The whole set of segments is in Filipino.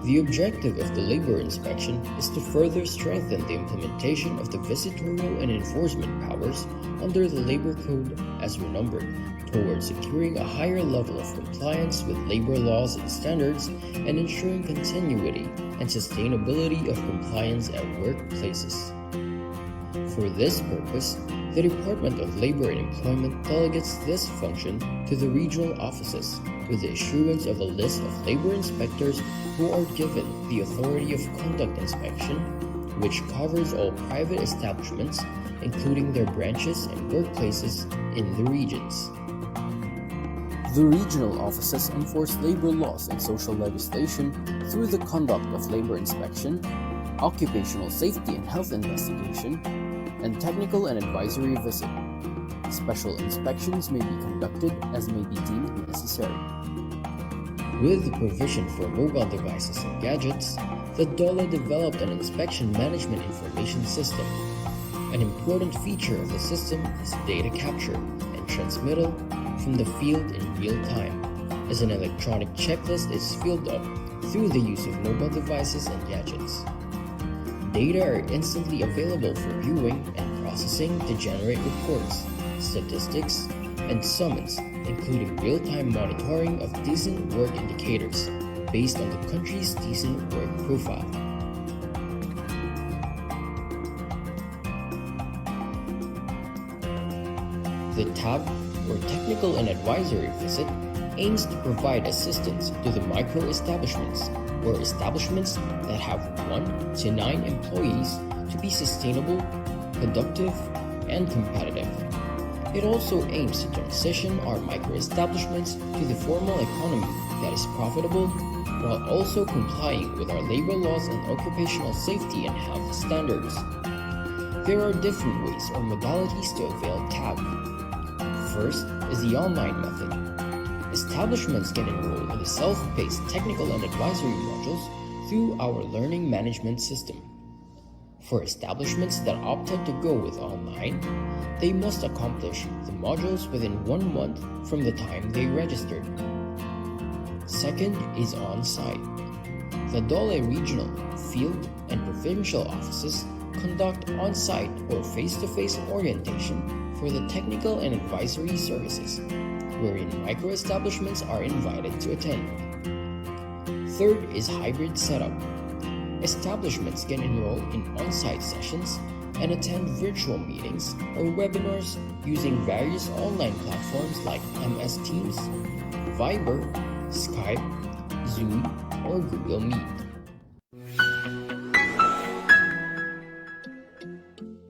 The objective of the labor inspection is to further strengthen the implementation of the visitorial and enforcement powers under the Labor Code as renumbered towards securing a higher level of compliance with labor laws and standards and ensuring continuity and sustainability of compliance at workplaces. For this purpose, the Department of Labor and Employment delegates this function to the regional offices with the issuance of a list of labor inspectors who are given the authority of conduct inspection, which covers all private establishments, including their branches and workplaces in the regions. The regional offices enforce labor laws and social legislation through the conduct of labor inspection, occupational safety and health investigation, and technical and advisory visit. Special inspections may be conducted as may be deemed necessary. With the provision for mobile devices and gadgets, the DOLE developed an inspection management information system. An important feature of the system is data capture and transmittal from the field in real time, as an electronic checklist is filled up through the use of mobile devices and gadgets. Data are instantly available for viewing and processing to generate reports, statistics, and summons, including real-time monitoring of decent work indicators based on the country's decent work profile. The TAV, or Technical and Advisory Visit, aims to provide assistance to the micro-establishments, or establishments that have 1 to 9 employees, to be sustainable, productive, and competitive. It also aims to transition our micro-establishments to the formal economy that is profitable, while also complying with our labor laws and occupational safety and health standards. There are different ways or modalities to avail TAV. First is the online method. Establishments can enroll in the self-paced technical and advisory modules through our learning management system. For establishments that opted to go with online, they must accomplish the modules within 1 month from the time they registered. Second is on-site. The DOLE regional, field, and provincial offices conduct on-site or face-to-face orientation for the technical and advisory services, wherein micro-establishments are invited to attend. Third is hybrid setup. Establishments can enroll in on-site sessions and attend virtual meetings or webinars using various online platforms like MS Teams, Viber, Skype, Zoom, or Google Meet.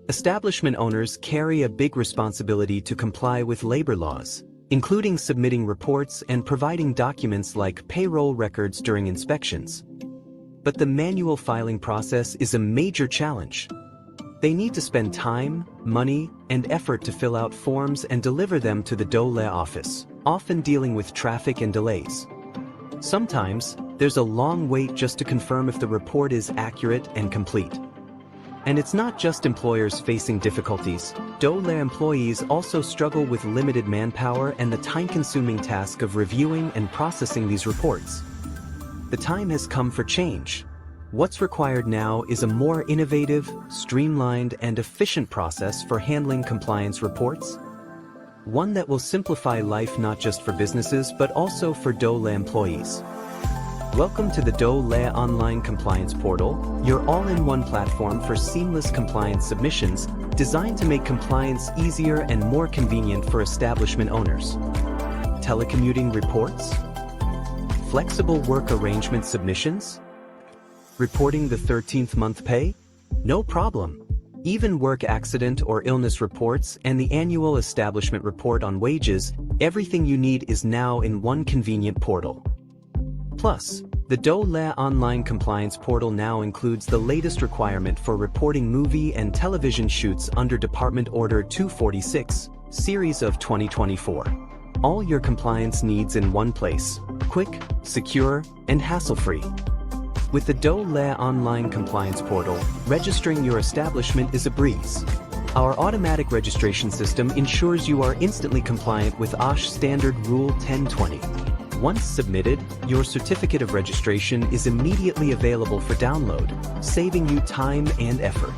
Establishment owners carry a big responsibility to comply with labor laws, including submitting reports and providing documents like payroll records during inspections. But the manual filing process is a major challenge. They need to spend time, money, and effort to fill out forms and deliver them to the DOLE office, often dealing with traffic and delays. Sometimes, there's a long wait just to confirm if the report is accurate and complete. And it's not just employers facing difficulties. DOLE employees also struggle with limited manpower and the time-consuming task of reviewing and processing these reports. The time has come for change. What's required now is a more innovative, streamlined, and efficient process for handling compliance reports. One that will simplify life not just for businesses but also for DOLE employees. Welcome to the DOLE Online Compliance Portal, your all-in-one platform for seamless compliance submissions, designed to make compliance easier and more convenient for establishment owners. Telecommuting reports? Flexible work arrangement submissions? Reporting the 13th month pay? No problem. Even work accident or illness reports and the annual establishment report on wages, everything you need is now in one convenient portal. Plus, the DOLE Online Compliance Portal now includes the latest requirement for reporting movie and television shoots under Department Order 246, Series of 2024. All your compliance needs in one place, quick, secure, and hassle-free. With the DOLE Online Compliance Portal, registering your establishment is a breeze. Our automatic registration system ensures you are instantly compliant with OSH Standard Rule 1020. Once submitted, your certificate of registration is immediately available for download, saving you time and effort.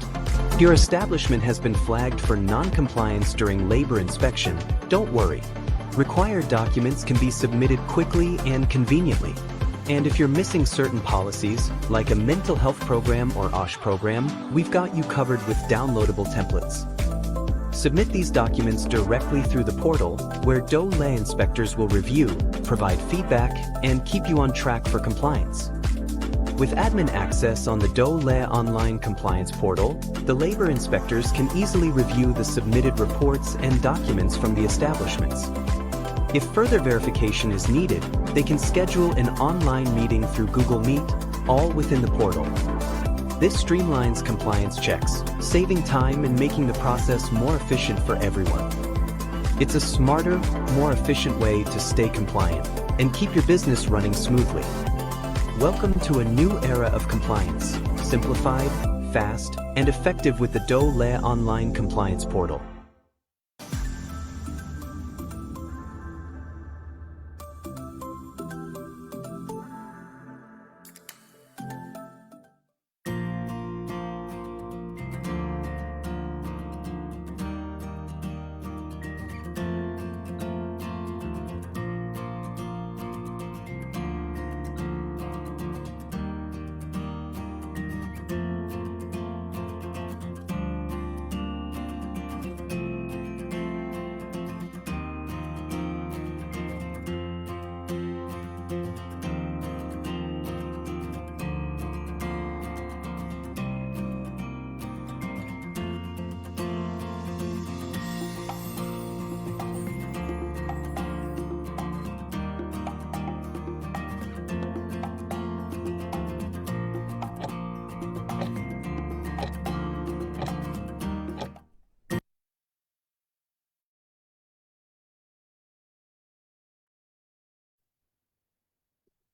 Your establishment has been flagged for non-compliance during labor inspection. Don't worry. Required documents can be submitted quickly and conveniently. And if you're missing certain policies, like a mental health program or OSH program, we've got you covered with downloadable templates. Submit these documents directly through the portal, where DOLE inspectors will review, provide feedback, and keep you on track for compliance. With admin access on the DOLE online compliance portal, the labor inspectors can easily review the submitted reports and documents from the establishments. If further verification is needed, they can schedule an online meeting through Google Meet, all within the portal. This streamlines compliance checks, saving time and making the process more efficient for everyone. It's a smarter, more efficient way to stay compliant and keep your business running smoothly. Welcome to a new era of compliance, simplified, fast, and effective with the DOLE online compliance portal.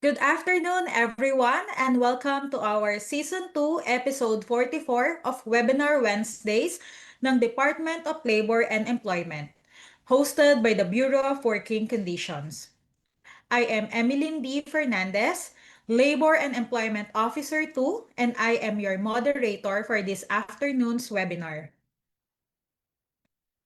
Good afternoon, everyone, and welcome to our Season 2, Episode 44 of Webinar Wednesdays ng Department of Labor and Employment, hosted by the Bureau of Working Conditions. I am Emeline D. Fernandez, Labor and Employment Officer 2, and I am your moderator for this afternoon's webinar.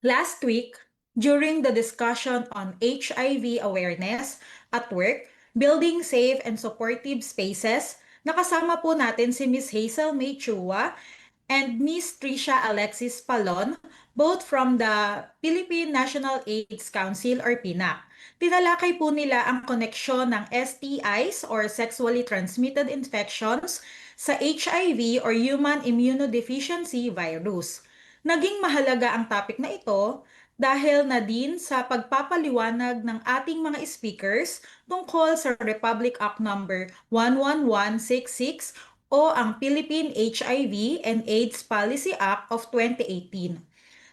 Last week, during the discussion on HIV awareness at work, building safe and supportive spaces, nakasama po natin si Ms. Hazel May Chua and Ms. Tricia Alexis Palon, both from the Philippine National AIDS Council or PNAC. Tinalakay po nila ang koneksyon ng STIs or sexually transmitted infections sa HIV or human immunodeficiency virus. Naging mahalaga ang topic na ito dahil na din sa pagpapaliwanag ng ating mga speakers tungkol sa Republic Act Number 11166 o ang Philippine HIV and AIDS Policy Act of 2018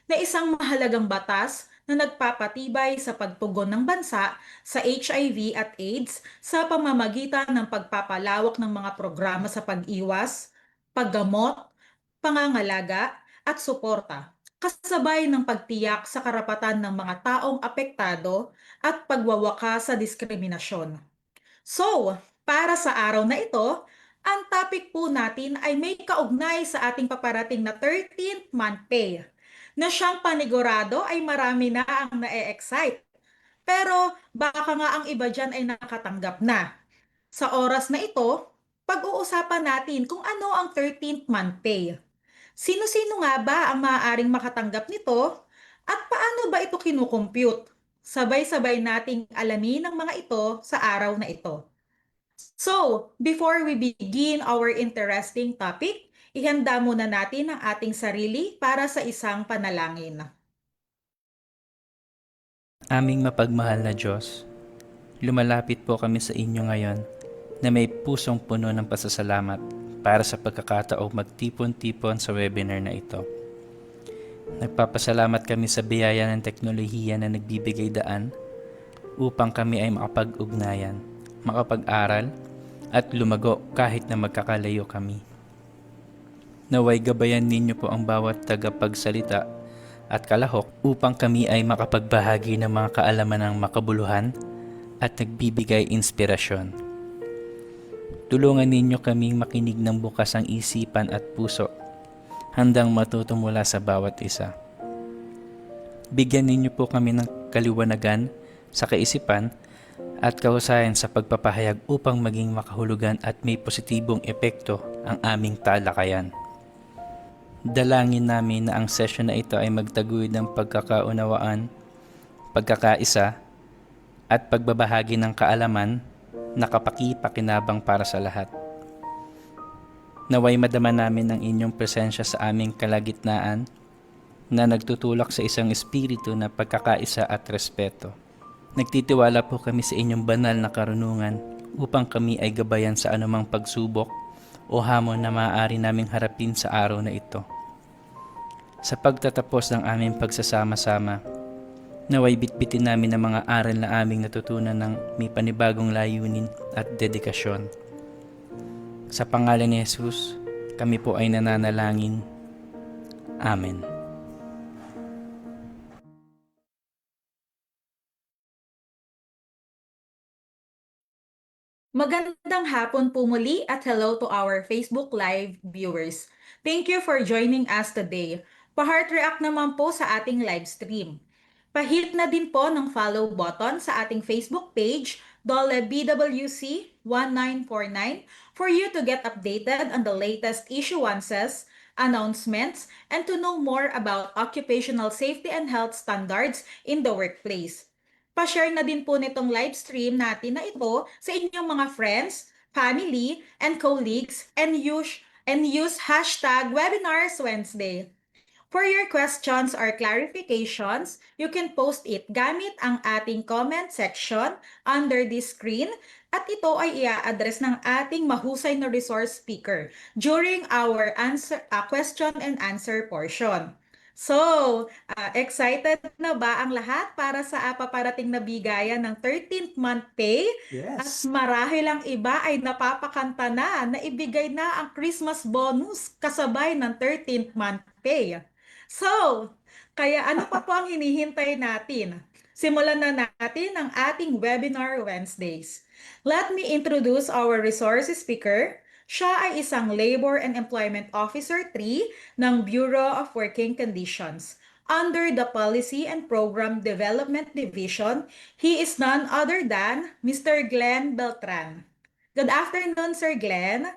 na isang mahalagang batas na nagpapatibay sa pagtugon ng bansa sa HIV at AIDS sa pamamagitan ng pagpapalawak ng mga programa sa pag-iwas, paggamot, pangangalaga at suporta, kasabay ng pagtiyak sa karapatan ng mga taong apektado at pagwawakas sa diskriminasyon. So, para sa araw na ito, ang topic po natin ay may kaugnay sa ating paparating na 13th month pay, na siyang panigurado ay marami na ang na-excite. Pero baka nga ang iba dyan ay nakatanggap na. Sa oras na ito, pag-uusapan natin kung ano ang 13th month pay. Sino-sino nga ba ang maaaring makatanggap nito at paano ba ito kinukompute? Sabay-sabay nating alamin ang mga ito sa araw na ito. So, before we begin our interesting topic, ihanda muna natin ang ating sarili para sa isang panalangin. Aming mapagmahal na Diyos, lumalapit po kami sa inyo ngayon na may pusong puno ng pasasalamat para sa pagkakataong magtipon-tipon sa webinar na ito. Nagpapasalamat kami sa biyaya ng teknolohiya na nagbibigay daan upang kami ay makapag-ugnayan, makapag-aral at lumago kahit na magkakalayo kami. Naway gabayan ninyo po ang bawat tagapagsalita at kalahok upang kami ay makapagbahagi ng mga kaalaman ng makabuluhan at nagbibigay inspirasyon. Tulungan ninyo kaming makinig ng bukas ang isipan at puso, handang matuto mula sa bawat isa. Bigyan ninyo po kami ng kaliwanagan sa kaisipan at kahusayan sa pagpapahayag upang maging makahulugan at may positibong epekto ang aming talakayan. Dalangin namin na ang session na ito ay magtaguyod ng pagkakaunawaan, pagkakaisa, at pagbabahagi ng kaalaman na kapaki-pakinabang para sa lahat. Naway madama namin ang inyong presensya sa aming kalagitnaan na nagtutulak sa isang espiritu na pagkakaisa at respeto. Nagtitiwala po kami sa inyong banal na karunungan upang kami ay gabayan sa anumang pagsubok o hamon na maaari naming harapin sa araw na ito. Sa pagtatapos ng aming pagsasama-sama, naway bitbitin namin ang mga aral na aming natutunan ng may panibagong layunin at dedikasyon. Sa pangalan ni Jesus, kami po ay nananalangin. Amen. Magandang hapon po muli at hello to our Facebook Live viewers. Thank you for joining us today. Pa-heart react naman po sa ating live stream. Pa-hit na din po ng follow button sa ating Facebook page, Dole BWC 1949, for you to get updated on the latest issuances, announcements, and to know more about occupational safety and health standards in the workplace. Pa-share na din po nitong live stream natin na ito sa inyong mga friends, family, and colleagues, and use hashtag Webinars Wednesday. For your questions or clarifications, you can post it gamit ang ating comment section under this screen at ito ay i-address ng ating mahusay na resource speaker during our question and answer portion. So, excited na ba ang lahat para sa paparating na bigayan ng 13th month pay? At Yes. marahil ang iba ay napapakanta na ibigay na ang Christmas bonus kasabay ng 13th month pay. So, kaya ano pa po ang hinihintay natin? Simulan na natin ang ating Webinar Wednesdays. Let me introduce our resource speaker. Siya ay isang Labor and Employment Officer 3 ng Bureau of Working Conditions. Under the Policy and Program Development Division, he is none other than Mr. Glenn Beltran. Good afternoon, Sir Glenn.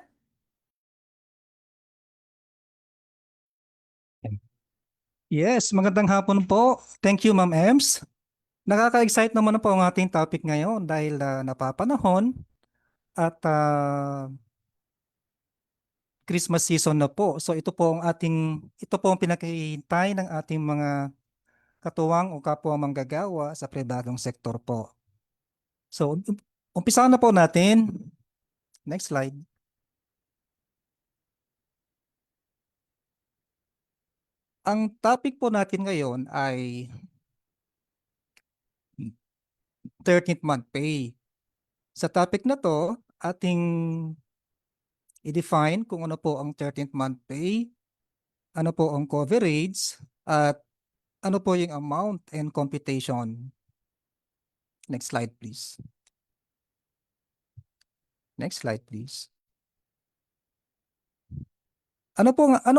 Yes, magandang hapon po. Thank you, Ma'am Ems. Nakaka-excite naman po ang ating topic ngayon dahil napapanahon at Christmas season na po. So ito po ang pinakihintay ng ating mga katuwang o kapwa manggagawa sa pribadong sektor po. So umpisahan na po natin. Next slide. Ang topic po natin ngayon ay 13th month pay. Sa topic na to, ating i-define kung ano po ang 13th month pay, ano po ang coverage, at ano po yung amount and computation. Next slide, please. Next slide, please. Ano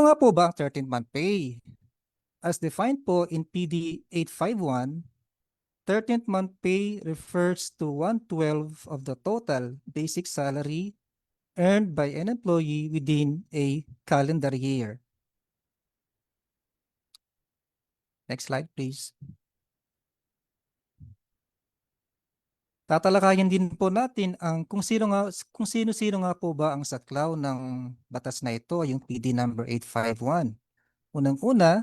nga po ba ang 13th month pay? As defined po in PD 851, 13th month pay refers to 1/12 of the total basic salary earned by an employee within a calendar year. Next slide, please. Tatalakayin din po natin ang kung sino-sino nga po ba ang saklaw ng batas na ito, yung PD number 851. Unang-una,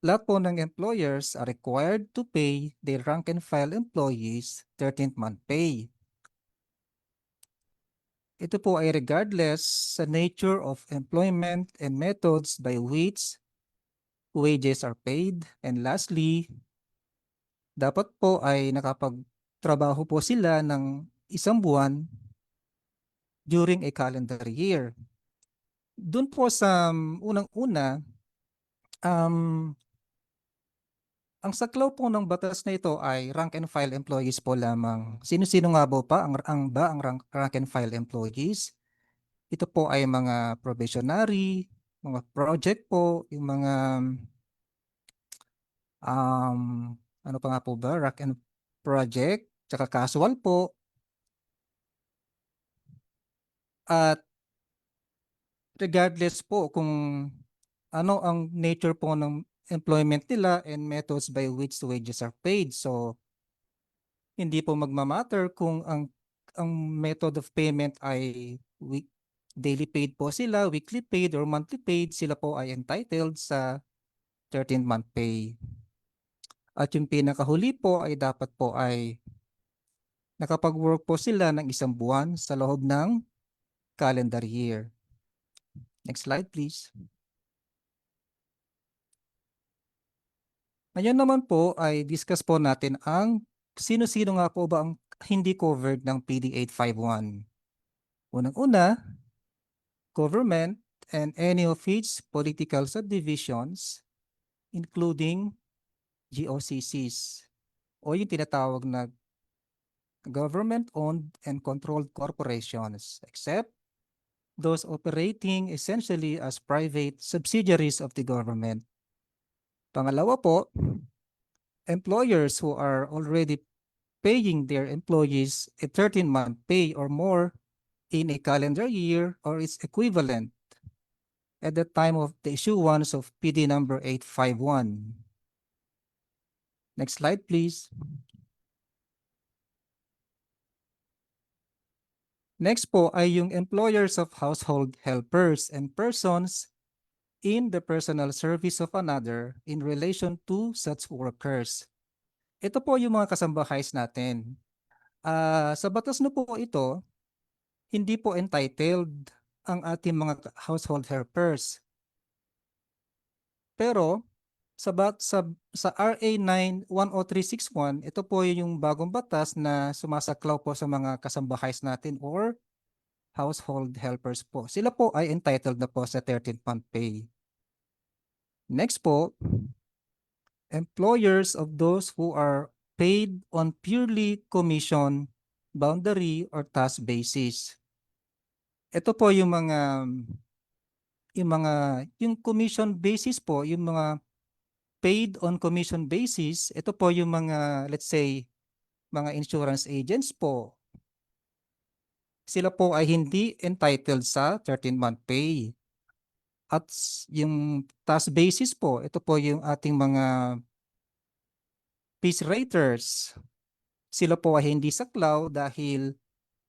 lahat po ng employers are required to pay their rank and file employees 13th month pay. Ito po ay regardless sa nature of employment and methods by which wages are paid. And lastly, dapat po ay nakapagtrabaho po sila ng isang buwan during a calendar year. Doon po sa unang-una, Ang saklaw po ng batas na ito ay rank and file employees po lamang. Sino-sino nga po pa ang rank and file employees? Ito po ay mga probationary, mga project po, yung mga um, ano pa nga po ba, rank and project, tsaka casual po. At regardless po kung ano ang nature po ng employment nila and methods by which the wages are paid. So, hindi po magmamatter kung ang method of payment ay daily paid po sila, weekly paid, or monthly paid, sila po ay entitled sa 13th month pay. At yung pinakahuli po ay dapat po ay nakapag-work po sila ng 1 buwan sa loob ng calendar year. Next slide, please. Ngayon naman po ay discuss po natin ang sino-sino nga po ba ang hindi covered ng PD 851. Unang-una, government and any of its political subdivisions, including GOCCs, o yung tinatawag na government-owned and controlled corporations, except those operating essentially as private subsidiaries of the government. Pangalawa po, employers who are already paying their employees a 13th month pay or more in a calendar year or its equivalent at the time of the issuance of PD number 851. Next slide, please. Next po ay yung employers of household helpers and persons in the personal service of another in relation to such workers. Ito po yung mga kasambahays natin. Sa batas na po ito, hindi po entitled ang ating mga household helpers. Pero sa RA 9-10361, ito po yung bagong batas na sumasaklaw po sa mga kasambahays natin or household helpers po. Sila po ay entitled na po sa 13th month pay. Next po, employers of those who are paid on purely commission, boundary, or task basis. Ito po yung commission basis po, yung mga paid on commission basis, ito po yung mga, let's say, mga insurance agents po. Sila po ay hindi entitled sa 13th month pay. At yung task basis po, ito po yung ating mga piece raters. Sila po ay hindi saklaw dahil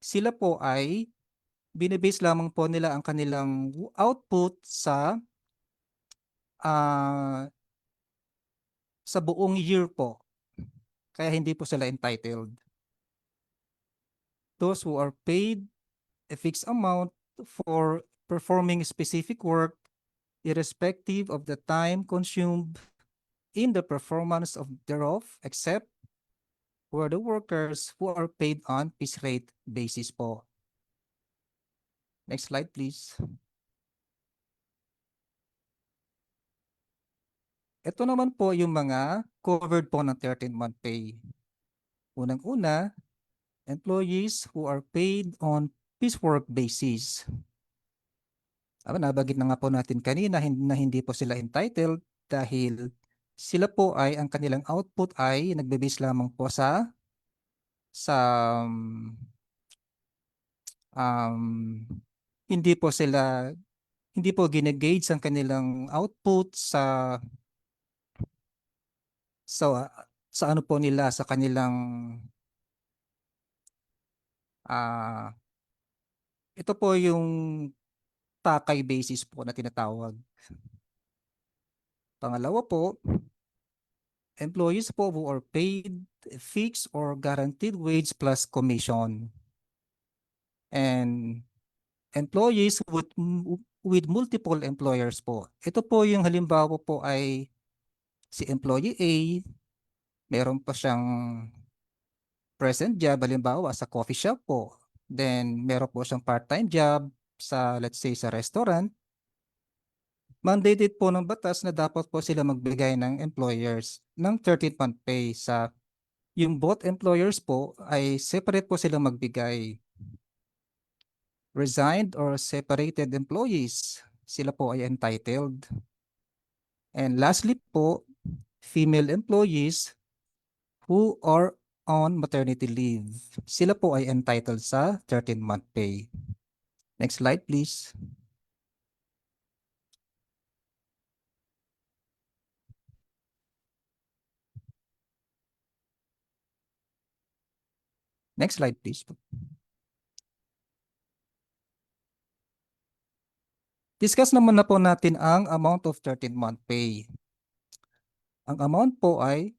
sila po ay binibase lamang po nila ang kanilang output sa buong year po. Kaya hindi po sila entitled. Those who are paid a fixed amount for performing specific work irrespective of the time consumed in the performance of thereof, except for the workers who are paid on piece rate basis po. Next slide, please. Ito naman po yung mga covered po ng 13th month pay. Unang-una, employees who are paid on piecework basis. Nabanggit na nga po natin kanina na hindi po sila entitled dahil sila po ay ang kanilang output ay nagbe-base lamang po sa hindi po gine-gauge ang kanilang output sa ano po nila sa kanilang ito po yung takay basis po na tinatawag. Pangalawa po, employees po who are paid fixed or guaranteed wage plus commission. And employees with multiple employers po. Ito po yung halimbawa po ay si employee A, meron pa siyang present job, halimbawa sa coffee shop po. Then meron po siyang part-time job sa, let's say, sa restaurant. mandated po ng batas na dapat po sila magbigay ng employers ng 13th month pay sa yung both employers po ay separate po sila magbigay. Resigned or separated employees, sila po ay entitled. And lastly po, female employees who are on maternity leave, sila po ay entitled sa 13th month pay. Next slide please. Next slide please. Discuss naman na po natin ang amount of 13th month pay. Ang amount po ay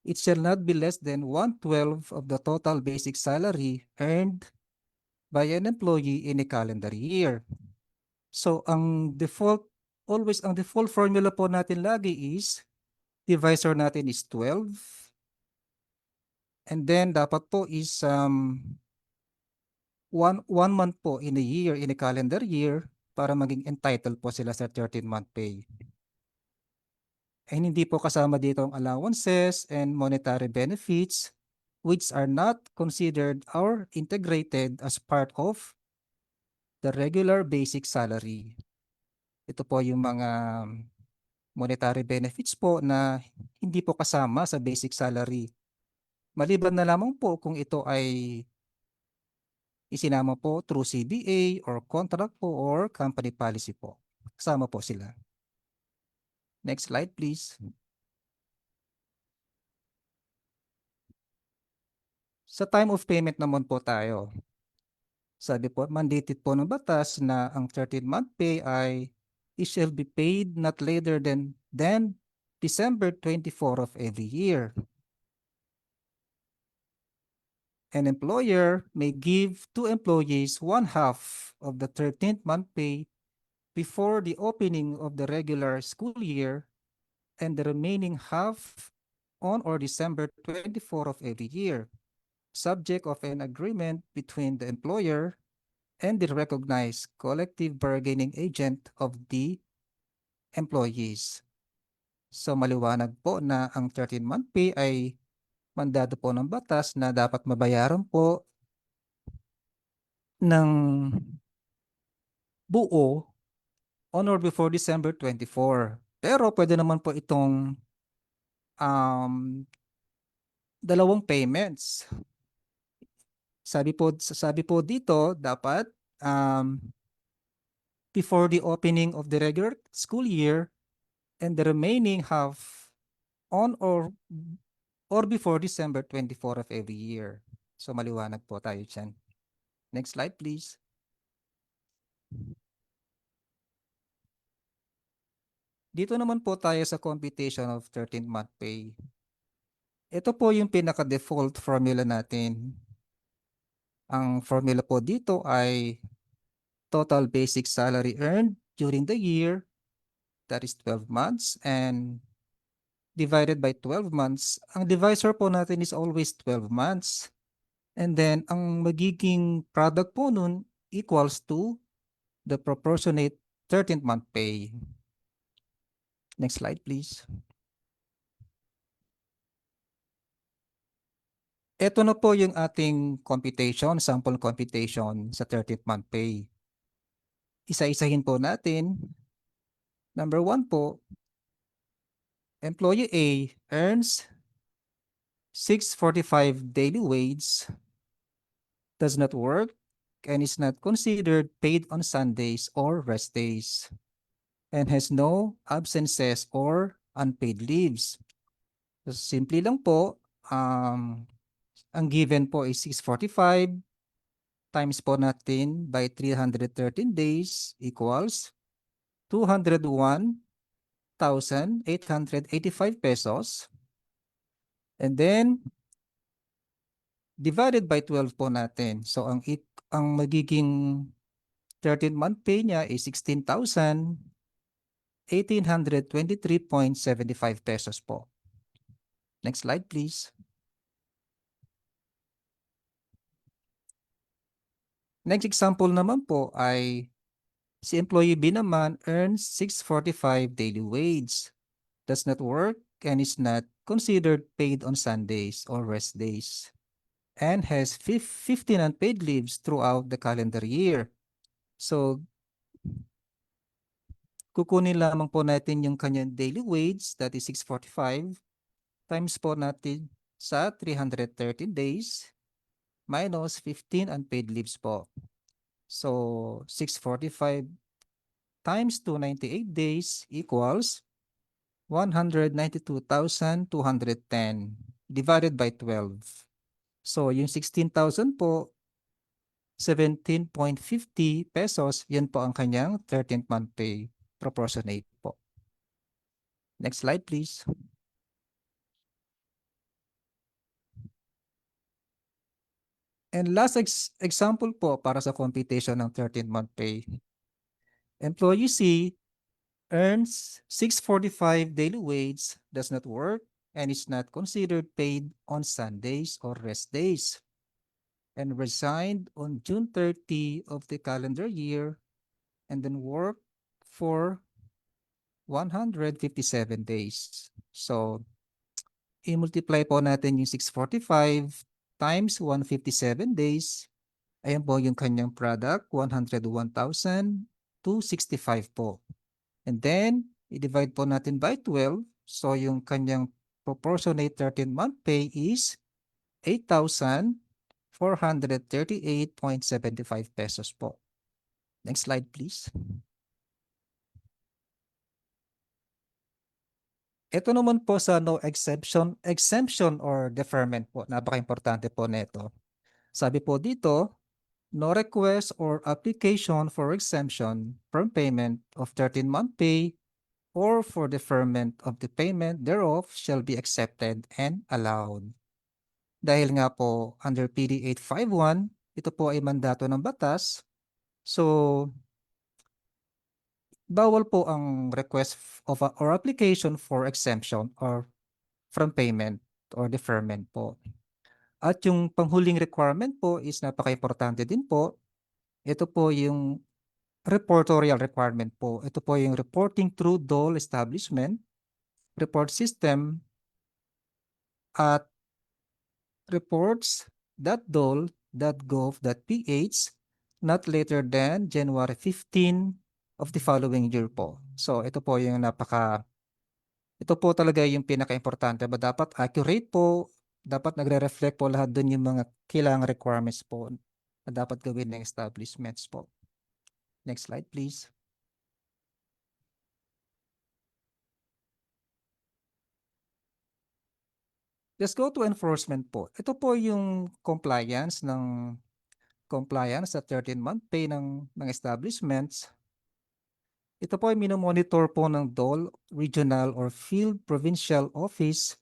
it shall not be less than 1/12 of the total basic salary earned by an employee in a calendar year. So ang default formula po natin lagi is divisor natin is 12. And then dapat po is one month po in a year, in a calendar year, para maging entitled po sila sa 13th month pay. And hindi po kasama dito ang allowances and monetary benefits which are not considered or integrated as part of the regular basic salary. Ito po yung mga monetary benefits po na hindi po kasama sa basic salary. Maliban na lamang po kung ito ay isinama po through CBA or contract po or company policy po. Kasama po sila. Next slide please. Sa time of payment naman po tayo. Sabi po, mandated po ng batas na ang 13th month pay ay it shall be paid not later than December 24 of every year. An employer may give to employees 1/2 of the 13th month pay before the opening of the regular school year and the remaining half on or December 24 of every year, subject of an agreement between the employer and the recognized collective bargaining agent of the employees. So maliwanag po na ang 13th month pay ay mandado po ng batas na dapat mabayaran po ng buo on or before December 24. Pero pwede naman po itong dalawang payments. Sabi po dito dapat before the opening of the regular school year and the remaining half on or before December 24 of every year. So maliwanag po tayo dyan. Next slide please. Dito naman po tayo sa computation of 13th month pay. Ito po yung pinaka-default formula natin. Ang formula po dito ay total basic salary earned during the year, that is 12 months, and divided by 12 months. Ang divisor po natin is always 12 months. And then, ang magiging product po nun equals to the proportionate 13th month pay. Next slide, please. Ito na po yung ating computation, sample computation sa 13th month pay. Isa-isahin po natin. Number 1 po, employee A earns $6.45 daily wage, does not work, and is not considered paid on Sundays or rest days, and has no absences or unpaid leaves. So, simple lang po, ang given po is 645 times po natin by 313 days equals 201,885 pesos. And then, divided by 12 po natin. So, ang magiging 13th month pay niya is 16,823.75 pesos po. Next slide, please. Next example naman po ay Si employee B naman earns 645 daily wage, does not work, and is not considered paid on Sundays or rest days, and has 15 unpaid leaves throughout the calendar year. So, kukunin lamang po natin yung kanyang daily wage, that is 645, times po natin sa 313 days, minus 15 unpaid leaves po. So, 645 times 298 days equals 192,210 divided by 12. So, yung 16,000 po, 17.50 pesos, yan po ang kanyang 13th month pay proportionate po. Next slide, please. And last example po para sa computation ng 13th month pay. Employee C earns 645 daily wage, does not work, and is not considered paid on Sundays or rest days, and resigned on June 30 of the calendar year, and then worked for 157 days. So, i-multiply po natin yung 645 times 157 days. Ayan po yung kanyang product, 101,265 po. And then, i-divide po natin by 12. So, yung kanyang proportionate 13-month pay is 8,438.75 pesos po. Next slide, please. Ito naman po sa no exemption or deferment po. Napaka-importante po nito. Sabi po dito, no request or application for exemption from payment of 13-month pay or for deferment of the payment thereof shall be accepted and allowed. Dahil nga po under PD 851, ito po ay mandato ng batas. So, bawal po ang request of or application for exemption or from payment or deferment po. At yung panghuling requirement po is napaka-importante din po. Ito po yung reportorial requirement po. Ito po yung reporting through DOL establishment, report system, at reports.dol.gov.ph not later than January 15 of the following year po. So ito po yung ito po talaga yung pinaka-importante. Dapat accurate po, dapat nagre-reflect po lahat dun yung mga kailangang requirements po na dapat gawin ng establishments po. Next slide, please. Let's go to enforcement po. Ito po yung compliance sa 13-month pay ng establishments. Ito po ay minomonitor po ng DOL, Regional or Field Provincial Office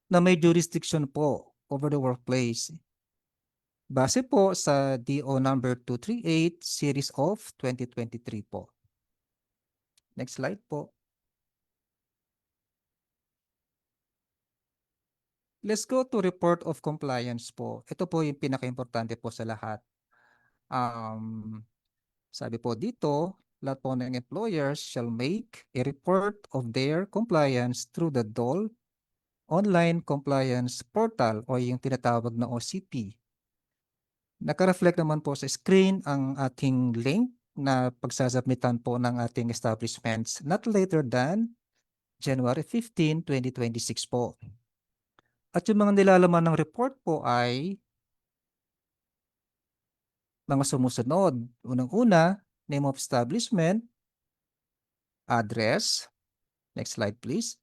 na may jurisdiction po over the workplace. Base po sa DO number 238 series of 2023 po. Next slide po. Let's go to report of compliance po. Ito po yung pinaka-importante po sa lahat. Sabi po dito, lahat po ng employers shall make a report of their compliance through the DOL Online Compliance Portal o yung tinatawag na OCP. Naka-reflect naman po sa screen ang ating link na pagsasubmitan po ng ating establishments not later than January 15, 2026 po. At yung mga nilalaman ng report po ay mga sumusunod. Unang-una, name of establishment, address, next slide please,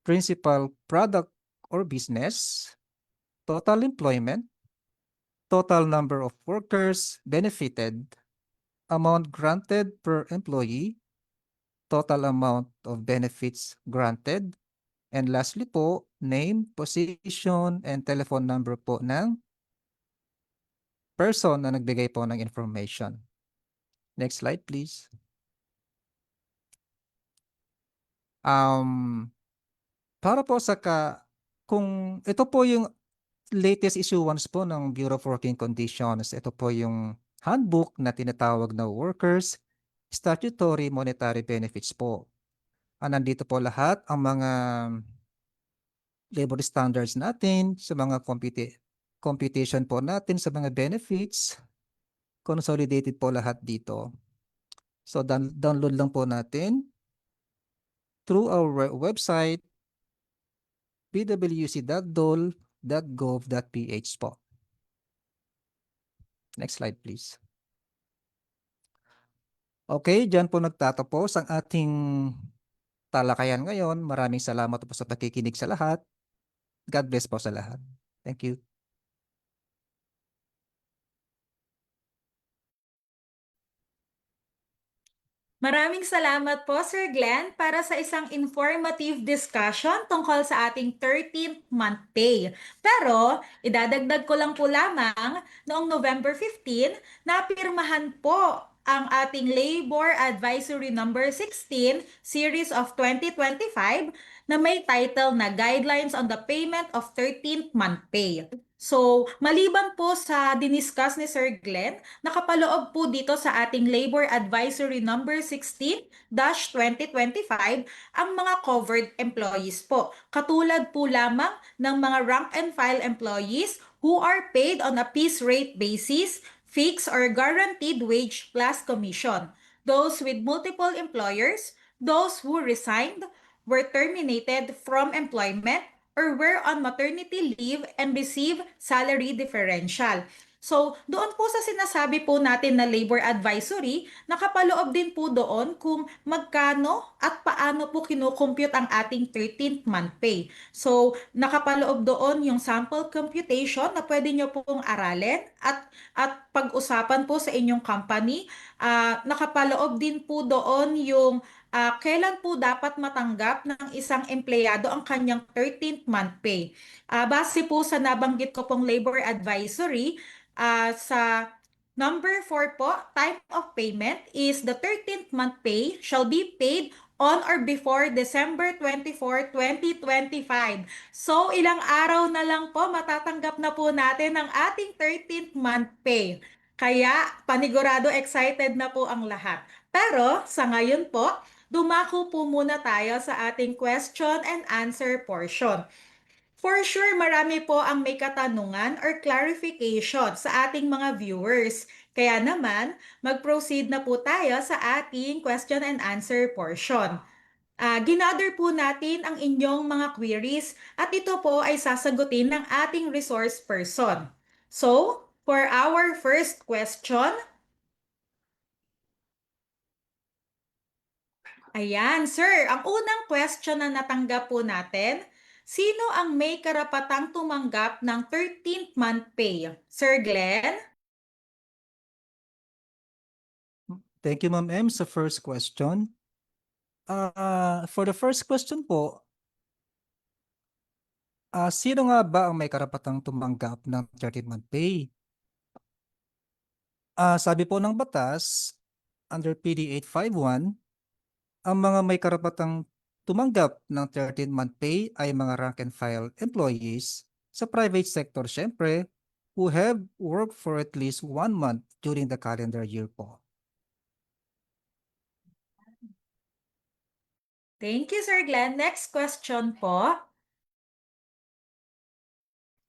principal product or business, total employment, total number of workers benefited, amount granted per employee, total amount of benefits granted, and lastly po, name, position, and telephone number po ng person na nagbigay po ng information. Next slide, please. Para po sa kung ito po yung latest issuance po ng Bureau of Working Conditions, ito po yung handbook na tinatawag na Workers statutory monetary benefits po. Nandito po lahat ang mga labor standards natin, sa mga computation po natin, sa mga benefits, consolidated po lahat dito. So download lang po natin through our website pwc.dole.gov.ph po. Next slide please. Okay, dyan po nagtatapos ang ating talakayan ngayon. Maraming salamat po sa pakikinig sa lahat. God bless po sa lahat. Thank you. Maraming salamat po, Sir Glenn, para sa isang informative discussion tungkol sa ating 13th month pay. Pero, idadagdag ko lang po lamang, noong November 15, napirmahan po ang ating Labor Advisory Number 16, Series of 2025, na may title na Guidelines on the Payment of 13th Month Pay. So, maliban po sa diniscuss ni Sir Glenn, nakapaloob po dito sa ating Labor Advisory Number 16-2025 ang mga covered employees po. Katulad po lamang ng mga rank and file employees who are paid on a piece rate basis, fixed or guaranteed wage plus commission. Those with multiple employers, those who resigned, were terminated from employment, or were on maternity leave and receive salary differential. So, doon po sa sinasabi po natin na labor advisory, nakapaloob din po doon kung magkano at paano po kinukompute ang ating 13th month pay. So, nakapaloob doon yung sample computation na pwede nyo pong aralin at pag-usapan po sa inyong company. Nakapaloob din po doon yung kailan po dapat matanggap ng isang empleyado ang kanyang 13th month pay. Base po sa nabanggit ko pong labor advisory, sa number 4 po, type of payment is the 13th month pay shall be paid on or before December 24, 2025. So, ilang araw na lang po matatanggap na po natin ang ating 13th month pay. Kaya, panigurado excited na po ang lahat. Pero, sa ngayon po, dumako po muna tayo sa ating question and answer portion. For sure, marami po ang may katanungan or clarification sa ating mga viewers. Kaya naman, mag-proceed na po tayo sa ating question and answer portion. Ginather po natin ang inyong mga queries at ito po ay sasagutin ng ating resource person. So, for our first question, ayan, sir, ang unang question na natanggap po natin, sino ang may karapatang tumanggap ng 13th month pay? Sir Glenn? Thank you, Ma'am M, sa first question. For the first question po, sino nga ba ang may karapatang tumanggap ng 13th month pay? Sabi po ng batas, under PD 851, ang mga may karapatang tumanggap ng 13th month pay ay mga rank and file employees sa private sector, syempre, who have worked for at least 1 month during the calendar year po. Thank you, Sir Glenn. Next question po.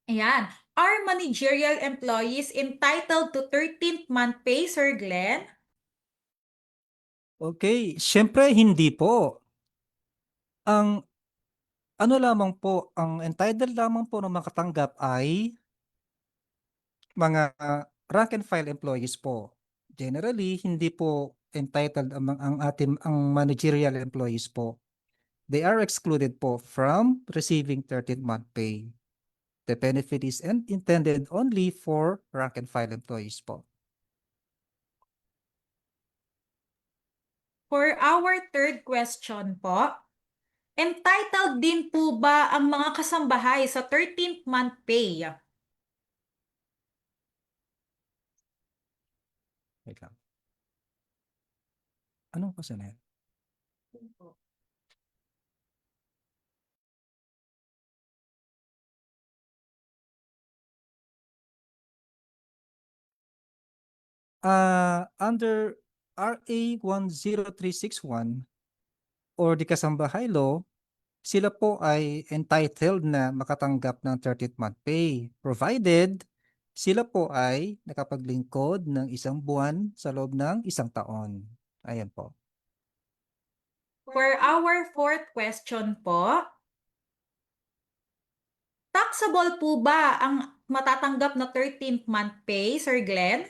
Ayan. Are managerial employees entitled to 13th month pay, Sir Glenn? Okay, syempre hindi po. Ang ano lamang po, ang entitled lamang po na makatanggap ay mga rank and file employees po. Generally, hindi po entitled ang managerial employees po. They are excluded po from receiving 13th month pay. The benefit is intended only for rank and file employees po. For our third question po, entitled din po ba ang mga kasambahay sa 13th month pay? Wait lang. Anong question na yan? Under RA 10361 or the Kasambahay Law, sila po ay entitled na makatanggap ng 13th month pay provided sila po ay nakapaglingkod ng 1 buwan sa loob ng 1 taon. Ayan po. For our fourth question po, taxable po ba ang matatanggap na 13th month pay, Sir Glenn?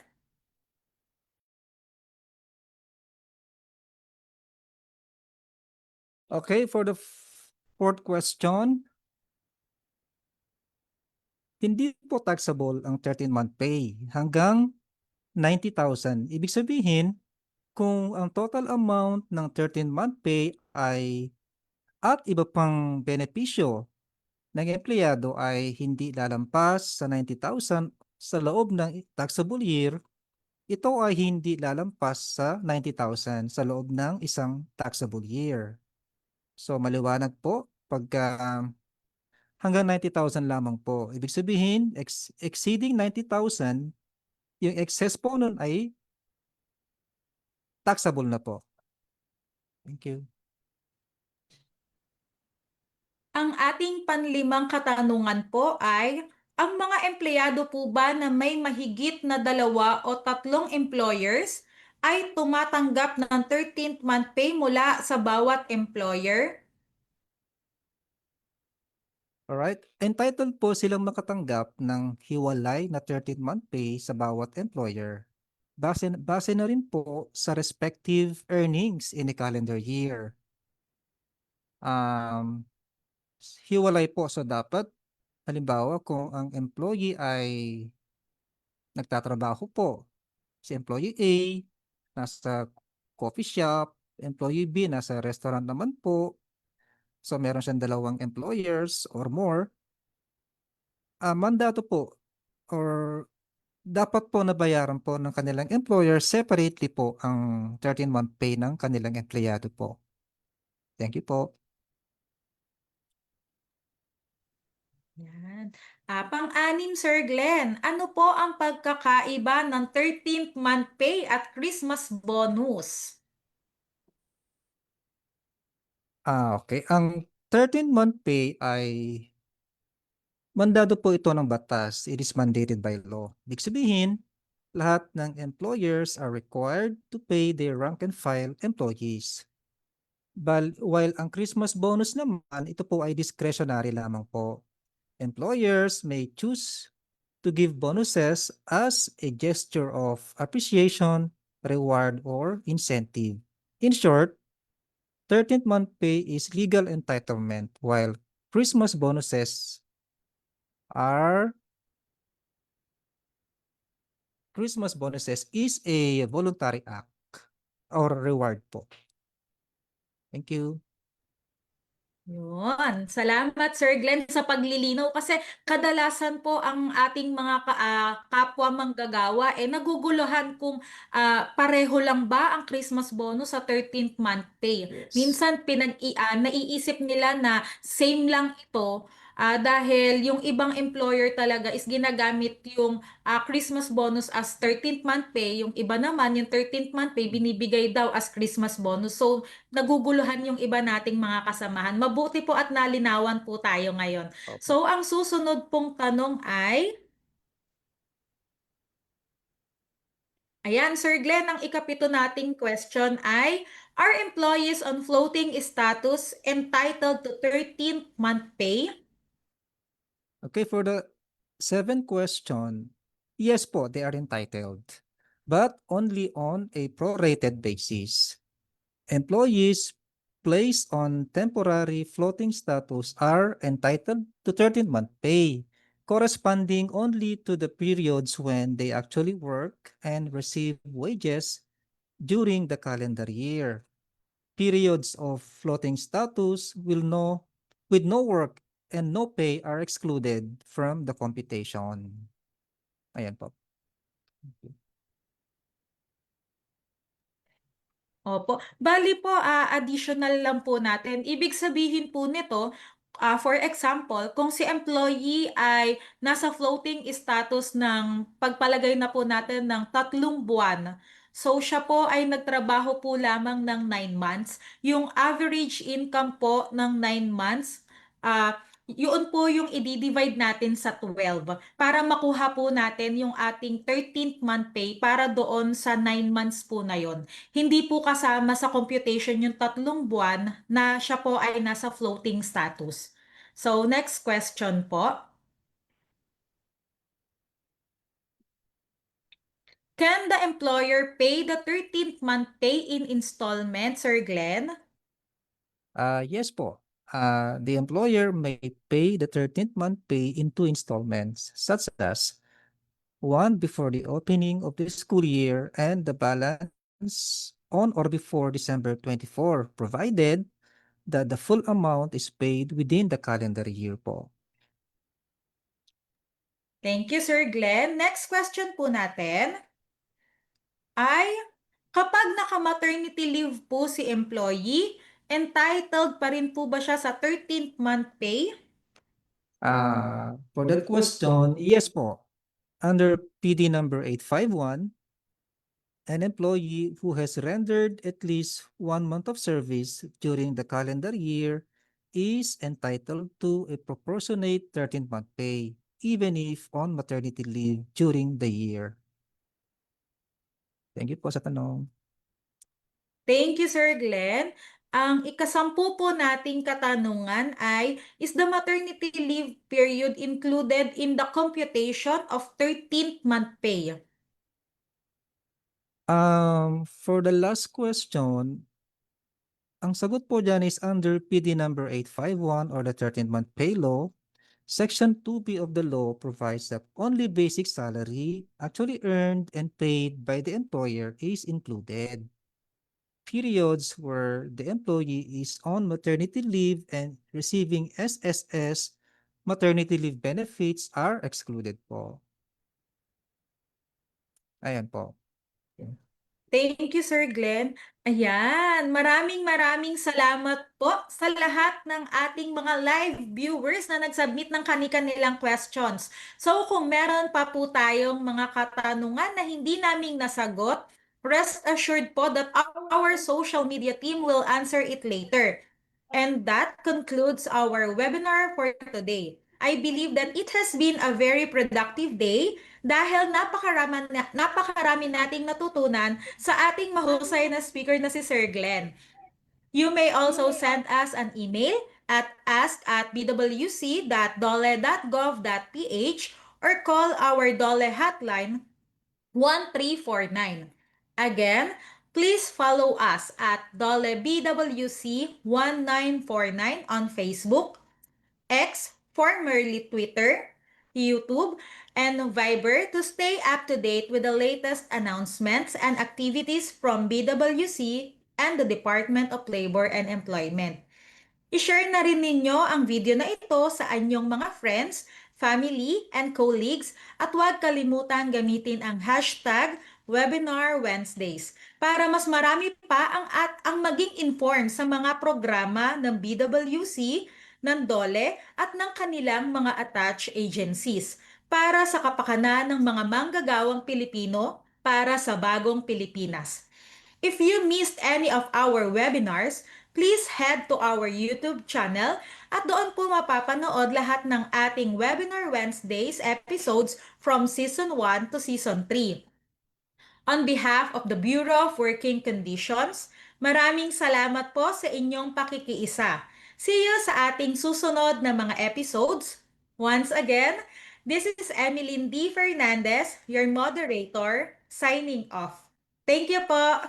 Okay, for the fourth question, hindi po taxable ang 13-month pay hanggang 90,000. Ibig sabihin, kung ang total amount ng 13-month pay ay at iba pang benepisyo ng empleyado ay hindi lalampas sa 90,000 sa loob ng taxable year, ito ay hindi lalampas sa 90,000 sa loob ng isang taxable year. So maliwanag po pagka hanggang 90,000 lamang po. Ibig sabihin, exceeding 90,000, yung excess po nun ay taxable na po. Thank you. Ang ating panlimang katanungan po ay, ang mga empleyado po ba na may mahigit na 2 o 3 employers ay tumatanggap ng 13th month pay mula sa bawat employer? Alright, entitled po silang makatanggap ng hiwalay na 13th month pay sa bawat employer. Base na rin po sa respective earnings in a calendar year. Hiwalay po, so dapat halimbawa kung ang employee ay nagtatrabaho po, si employee A nasa coffee shop, employee B nasa restaurant naman po, so meron siyang 2 employers or more, mandato po or dapat po nabayaran po ng kanilang employer separately po ang 13-month pay ng kanilang empleyado po. Thank you po. Yan. Pang-anim, Sir Glenn, ano po ang pagkakaiba ng 13th month pay at Christmas bonus? Okay. Ang 13th month pay ay mandado po ito ng batas. It is mandated by law. Ibig sabihin, lahat ng employers are required to pay their rank and file employees. While ang Christmas bonus naman, ito po ay discretionary lamang po. Employers may choose to give bonuses as a gesture of appreciation, reward, or incentive. In short, 13th month pay is legal entitlement while Christmas bonuses is a voluntary act or reward po. Thank you. Yun. Salamat, Sir Glenn, sa paglilinaw kasi kadalasan po ang ating mga kapwa manggagawa naguguluhan kung pareho lang ba ang Christmas bonus sa 13th month pay. Yes. Minsan naiisip nila na same lang ito dahil yung ibang employer talaga is ginagamit yung Christmas bonus as 13th month pay, yung iba naman yung 13th month pay binibigay daw as Christmas bonus. So naguguluhan yung iba nating mga kasamahan. Mabuti po at nalinawan po tayo ngayon. Opo. So, ang susunod pong tanong ay, ayan, Sir Glenn, ang ikapito nating question ay, are employees on floating status entitled to 13th month pay? Okay, for the seventh question, yes po, they are entitled, but only on a prorated basis. Employees placed on temporary floating status are entitled to 13th month pay, corresponding only to the periods when they actually work and receive wages during the calendar year. Periods of floating status with no work and no pay are excluded from the computation. Ayan po. Opo. Bali po, additional lang po natin. Ibig sabihin po nito, for example, kung si employee ay nasa floating status ng pagpalagay na po natin ng 3 buwan. So siya po ay nagtrabaho po lamang ng 9 months. Yung average income po ng 9 months, yun po yung i-divide natin sa 12 para makuha po natin yung ating 13th month pay para doon sa 9 months po na yon. Hindi po kasama sa computation yung 3 buwan na siya po ay nasa floating status. So next question po. Can the employer pay the 13th month pay in installments, Sir Glenn? Yes po. The employer may pay the 13th month pay in 2 installments, such as one before the opening of the school year and the balance on or before December 24, provided that the full amount is paid within the calendar year po. Thank you, Sir Glenn. Next question po natin ay, kapag naka-maternity leave po si employee, entitled pa rin po ba siya sa 13th month pay? For that question, yes po. Under PD number 851, an employee who has rendered at least 1 month of service during the calendar year is entitled to a proportionate 13th month pay, even if on maternity leave during the year. Thank you po sa tanong. Thank you, Sir Glenn. Ang ikasampu po nating katanungan ay, is the maternity leave period included in the computation of 13th month pay? For the last question, ang sagot po dyan is under PD number 851 or the 13th month pay law. Section 2B of the law provides that only basic salary actually earned and paid by the employer is included. Periods where the employee is on maternity leave and receiving SSS maternity leave benefits are excluded po. Ayan po. Thank you, Sir Glenn. Ayan, maraming salamat po sa lahat ng ating mga live viewers na nag-submit ng kani-kanilang questions. So kung meron pa po tayong mga katanungan na hindi naming nasagot, rest assured po that our social media team will answer it later. And that concludes our webinar for today. I believe that it has been a very productive day dahil napakarami nating natutunan sa ating mahusay na speaker na si Sir Glenn. You may also send us an email at ask@bwc.dole.gov.ph or call our Dole hotline 1349. Again, please follow us at Dole BWC 1949 on Facebook, X, formerly Twitter, YouTube, and Viber to stay up to date with the latest announcements and activities from BWC and the Department of Labor and Employment. I-share na rin ninyo ang video na ito sa inyong mga friends, family, and colleagues at huwag kalimutan gamitin ang hashtag Webinar Wednesdays para mas marami pa ang maging informed sa mga programa ng BWC, ng DOLE at ng kanilang mga attached agencies para sa kapakanan ng mga manggagawang Pilipino para sa bagong Pilipinas. If you missed any of our webinars, please head to our YouTube channel at doon po mapapanood lahat ng ating Webinar Wednesdays episodes from Season 1 to Season 3. On behalf of the Bureau of Working Conditions, maraming salamat po sa inyong pakikiisa. See you sa ating susunod na mga episodes. Once again, this is Emeline D. Fernandez, your moderator, signing off. Thank you po!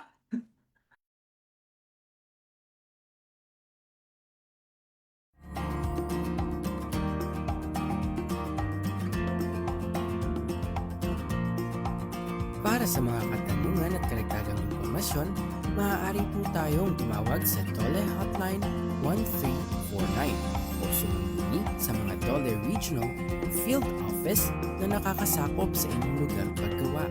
Para sa mga katanungan at karagdagang impormasyon, maaari po tayong tumawag sa Dole Hotline 1349 o sumambuni sa mga Dole Regional Field Office na nakakasakop sa inyong lugar paggawa.